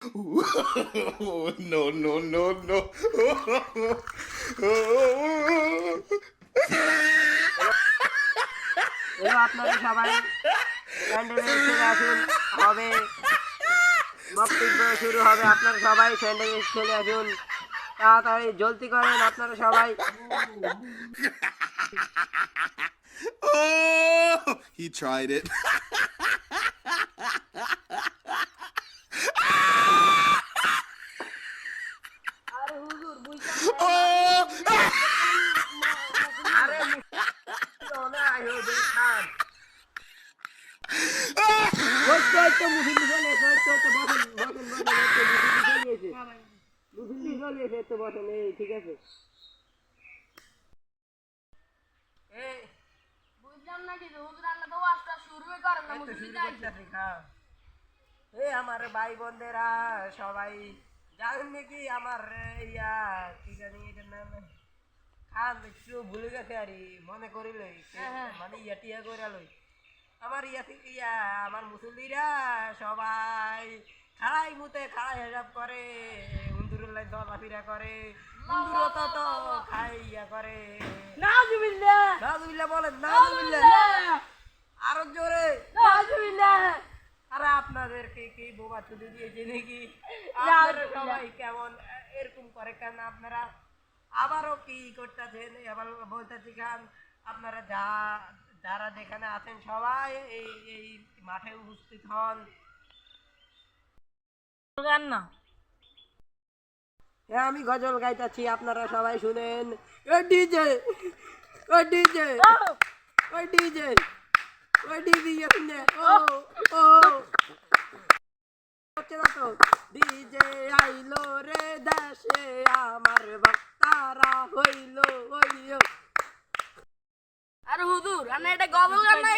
No, no, no, no. এবার আপনারা সবাই প্যান্ডেলে চলে আসুন, হবে বক্তব্য শুরু হবে। আপনারা সবাই প্যান্ডেলে চলে আসুন, তাড়াতাড়ি জলদি করেন আপনারা সবাই। Oh, he tried it. আরে হুজুর বুঝছেন Oh, আরে না আয়ো দেখান ওই তো মুভিল চলে ওই তো বসেন বসেন বসেন মুভিল চলে এসে তো বসেন। এই ঠিক আছে, এই বুঝলাম না কি হুজুর আল্লাহ তো ওয়াজটা শুরুই করেন না এই তো মুসলিম শুরু যাই করতেছি। হ্যাঁ, এই আমার ভাই বোনেরা সবাই জানেন নাকি আমার ইয়া কি জানি এটার নাম খান একটু ভুলে গেছে আর মনে করিলই মানে ইয়া টিয়া করে লই আমার ইয়া থেকে ইয়া আমার মুসল্লিরা সবাই খাড়াই মুতে খাড়াই হিসাব করে হুন্দুরুল্লাহ দলাফিরা করে হুন্দুরও তো খাই ইয়া করে। নাউজুবিল্লাহ নাউজুবিল্লাহ বলেন, নাউজুবিল্লাহ আরো জোরে। নাউজুবিল্লাহ আরে আপনাদেরকে কি বোবা ছুটি দিয়েছে নাকি? আপনারা সবাই কেমন এরকম করে কেন? আপনারা আবারও কি করতেছেন? এবার বলতেছি খান আপনারা যারা যেখানে আছেন সবাই এই এই মাঠে উপস্থিত হন। গান না হ্যাঁ, আমি গজল গাইতেছি, আপনারা সবাই শুনেন। ওই ডিজে, ওই ডিজে, ওই ডিজে, ওই ডিজে শুনে ও ও হচ্ছে না তো। ডিজে আইলো রে দেশে আমার বাক্তারা হইলো হইলো। আরে হুজুর আনে এটা গজল গান না